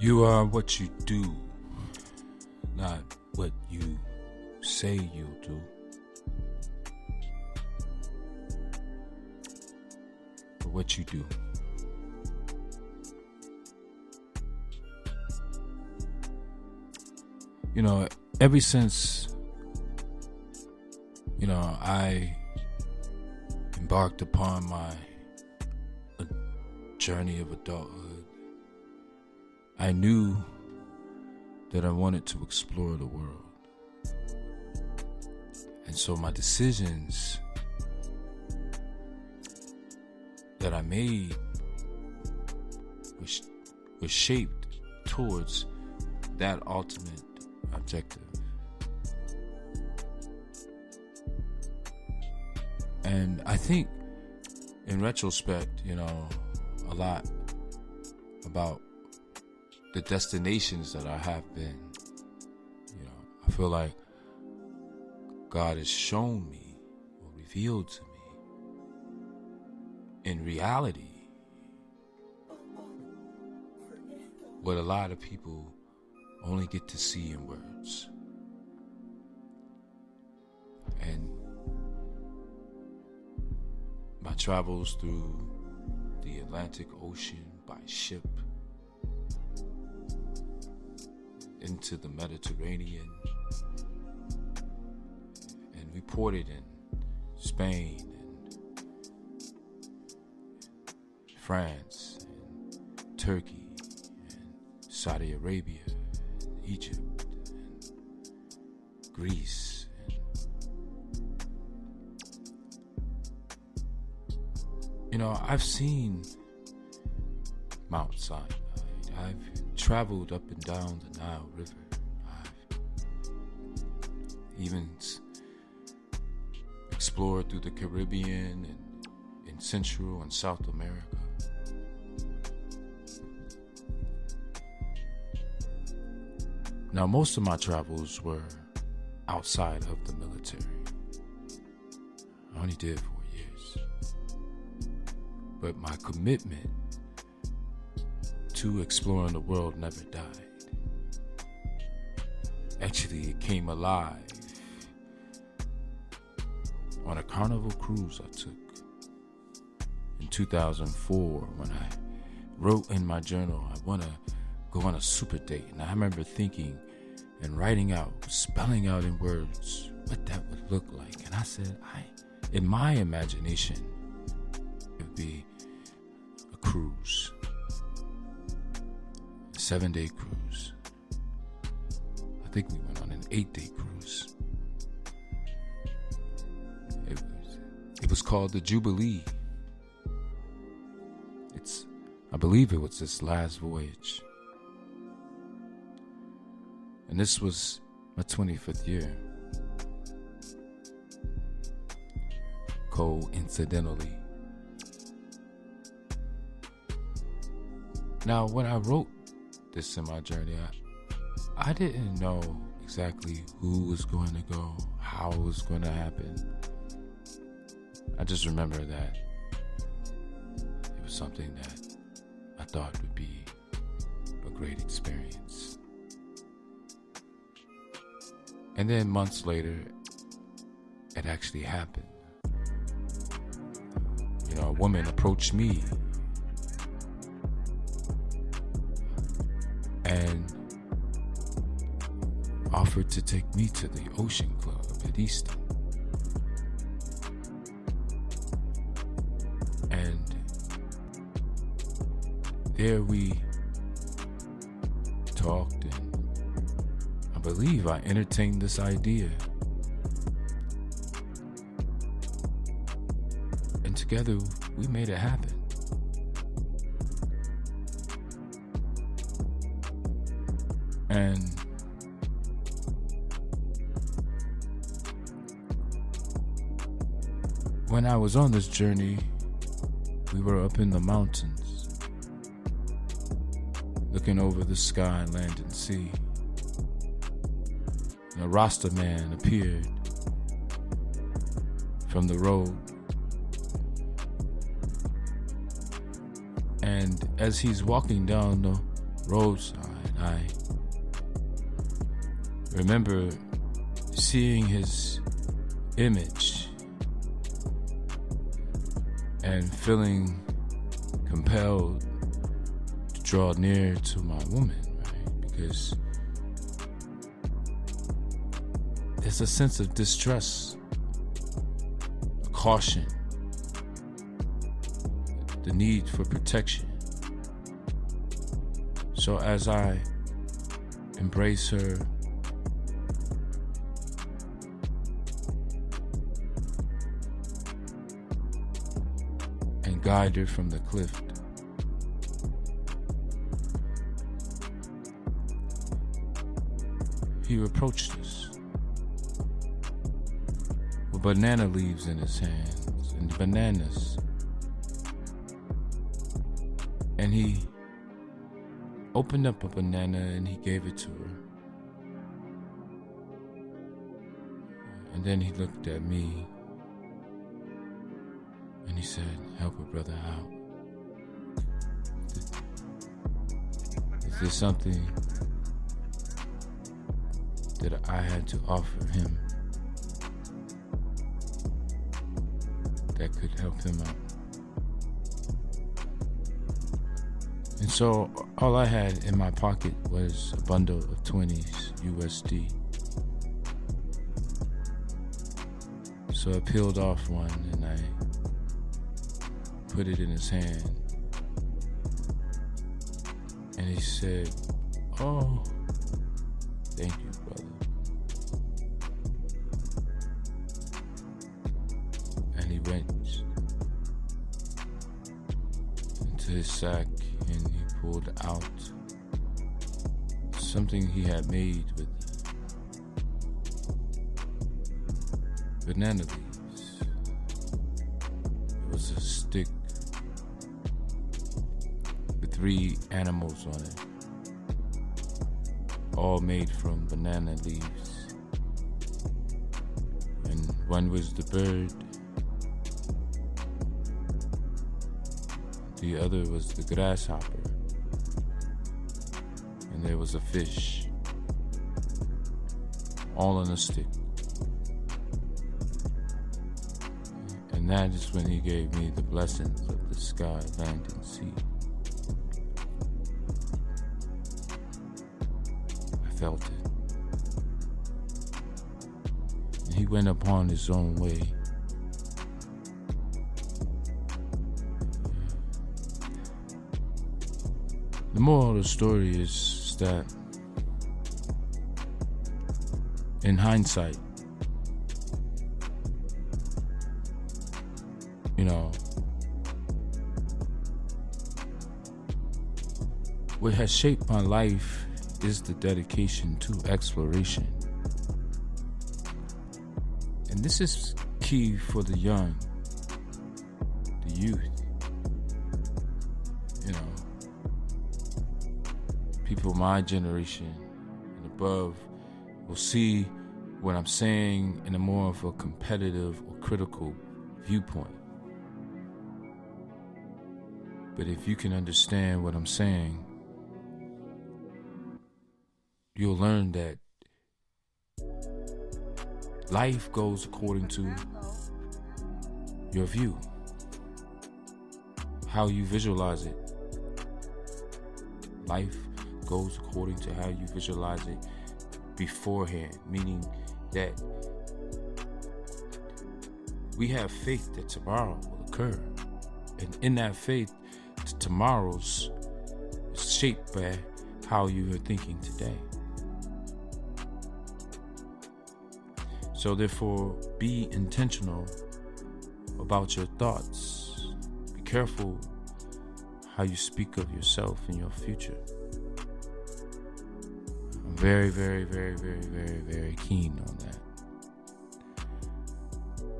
You are what you do, not what you say you'll do. But what you do. You know, ever since, I embarked upon my journey of adulthood, I knew that I wanted to explore the world. And so my decisions that I made was shaped towards that ultimate objective. And I think in retrospect, a lot about the destinations that I have been. I feel like God has shown me or revealed to me in reality what a lot of people only get to see in words. And my travels through the Atlantic Ocean by ship into the Mediterranean and reported in Spain and France and Turkey and Saudi Arabia and Egypt and Greece and I've seen Mount Sinai. I've traveled up and down the Nile River. I've even explored through the Caribbean and in Central and South America. Now, most of my travels were outside of the military. I only did 4 years. But my commitment to exploring the world never died. Actually, it came alive on a Carnival cruise I took in 2004 when I wrote in my journal, I want to go on a super date. And I remember thinking and writing out, spelling out in words what that would look like. And I said, in my imagination, it would be a cruise. 7-day cruise. I think we went on an 8-day cruise. It was called the Jubilee. I believe it was its last voyage. And this was my 25th year. Coincidentally. Now, when I wrote this in my journey, I didn't know exactly who was going to go, how it was going to happen. I just remember that it was something that I thought would be a great experience. And then months later, it actually happened. A woman approached me and offered to take me to the Ocean Club at Easton. And there we talked, and I believe I entertained this idea. And together we made it happen. And when I was on this journey, we were up in the mountains, looking over the sky, land, and sea. And a Rasta man appeared from the road. And as he's walking down the roadside, And I remember seeing his image and feeling compelled to draw near to my woman, right? Because there's a sense of distrust, a caution, the need for protection. So as I embrace her, and guide her from the cliff, he approached us with banana leaves in his hands and bananas. And he opened up a banana and he gave it to her. And then he looked at me and he said, "Help a brother out. Is there something that I had to offer him that could help him out?" And so all I had in my pocket was a bundle of 20s USD. So I peeled off one and I put it in his hand. And he said, "Oh, thank you, brother." And he went into his sack and he pulled out something he had made with banana leaves. It was a stick with 3 animals on it, all made from banana leaves. And one was the bird, the other was the grasshopper, and there was a fish, all on a stick. And that is when he gave me the blessings of the sky, land, and sea. I felt it. And he went upon his own way. The moral of the story is that in hindsight, what has shaped my life is the dedication to exploration. And this is key for the young, the youth. People my generation and above will see what I'm saying in a more of a competitive or critical viewpoint. But if you can understand what I'm saying, you'll learn that life goes according to your view, how you visualize it. Life goes according to how you visualize it beforehand, meaning that we have faith that tomorrow will occur. And in that faith, tomorrow's shaped by how you are thinking today. So therefore, be intentional about your thoughts. Be careful how you speak of yourself in your future. I'm very, very, very, very, very, very keen on that.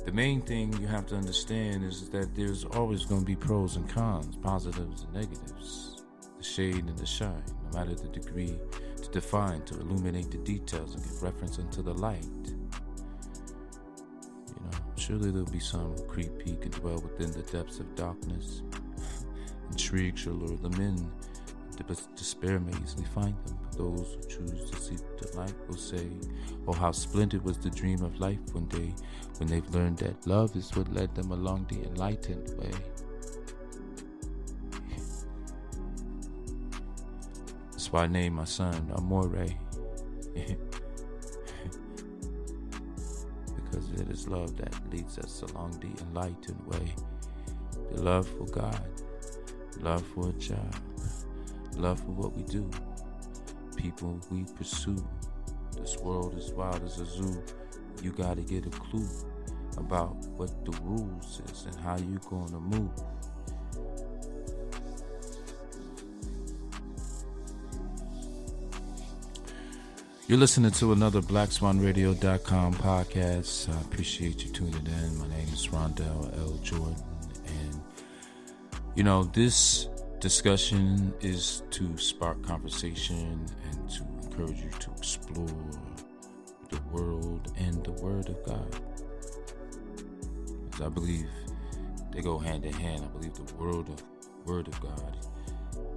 The main thing you have to understand is that there's always going to be pros and cons, positives and negatives, the shade and the shine, no matter the degree to define, to illuminate the details and give reference unto the light. Surely there'll be some who creep, peek, and dwell within the depths of darkness. Intrigue shall lure them in, the despair may easily find them. But those who choose to seek the light will say, oh, how splendid was the dream of life when they've learned that love is what led them along the enlightened way. That's why I named my son Amore. Because it is love that leads us along the enlightened way. The love for God, love for a job, love for what we do, people we pursue. This world is wild as a zoo. You gotta get a clue about what the rules is and how you gonna move. You're listening to another BlackSwanRadio.com podcast. I appreciate you tuning in. My name is Rondale L. Jordan. And, this discussion is to spark conversation and to encourage you to explore the world and the Word of God. Because I believe they go hand in hand. I believe the Word of God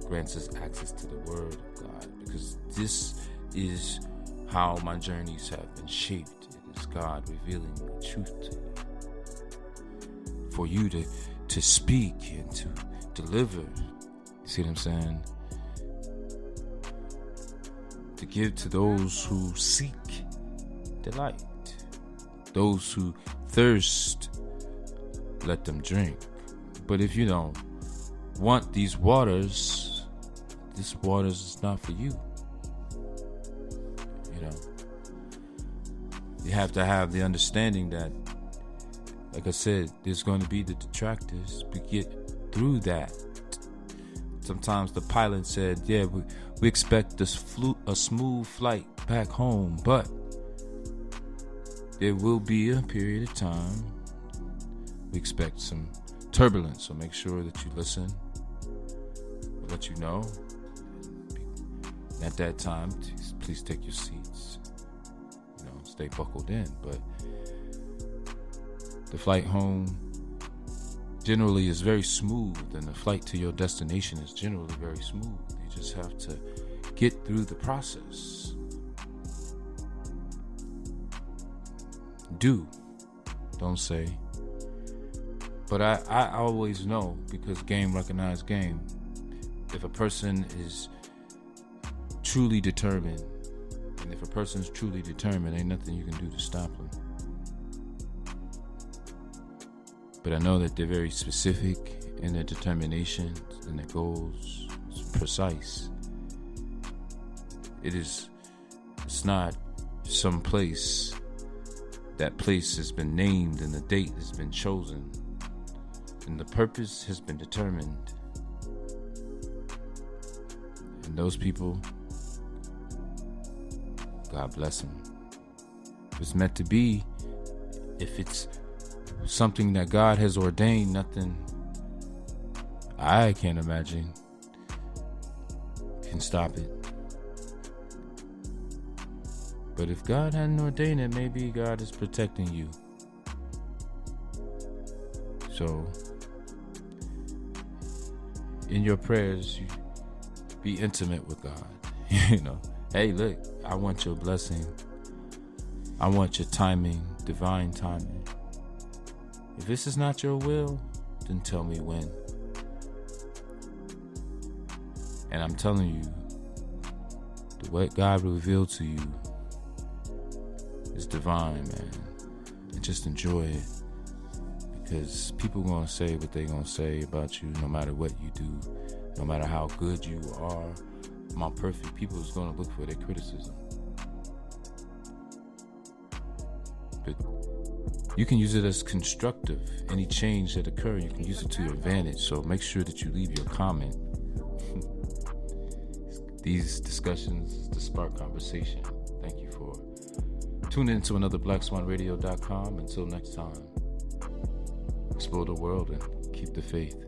grants us access to the Word of God. Because this is how my journeys have been shaped. It is God revealing the truth to you. For you to speak and to deliver. You see what I'm saying? To give to those who seek delight. Those who thirst, let them drink. But if you don't want these waters, this waters is not for you. You have to have the understanding that, like I said, there's going to be the detractors. We get through that. Sometimes the pilot said, yeah, we expect a smooth flight back home, but there will be a period of time we expect some turbulence. So make sure that you listen. I'll let you know. At that time, please take your seats. Stay buckled in. But the flight home generally is very smooth, and the flight to your destination is generally very smooth. You just have to get through the process. Don't say. But I always know, because game recognized game, if a person is truly determined, and if a person's truly determined, ain't nothing you can do to stop them. But I know that they're very specific in their determination and their goals. It's precise. It's not some place. That place has been named and the date has been chosen. And the purpose has been determined. And those people, God bless them. If it's meant to be, if it's something that God has ordained, nothing I can't imagine can stop it. But if God hadn't ordained it, maybe God is protecting you. So, in your prayers, you be intimate with God. Hey, look, I want your blessing. I want your timing, divine timing. If this is not your will, then tell me when. And I'm telling you, what God revealed to you is divine, man. And just enjoy it. Because people going to say what they going to say about you, no matter what you do, no matter how good you are. I'm perfect. People is going to look for their criticism. But you can use it as constructive. Any change that occurs, you can use it to your advantage. So make sure that you leave your comment. These discussions to spark conversation. Thank you for tuning into another BlackSwanRadio.com. Until next time, explore the world and keep the faith.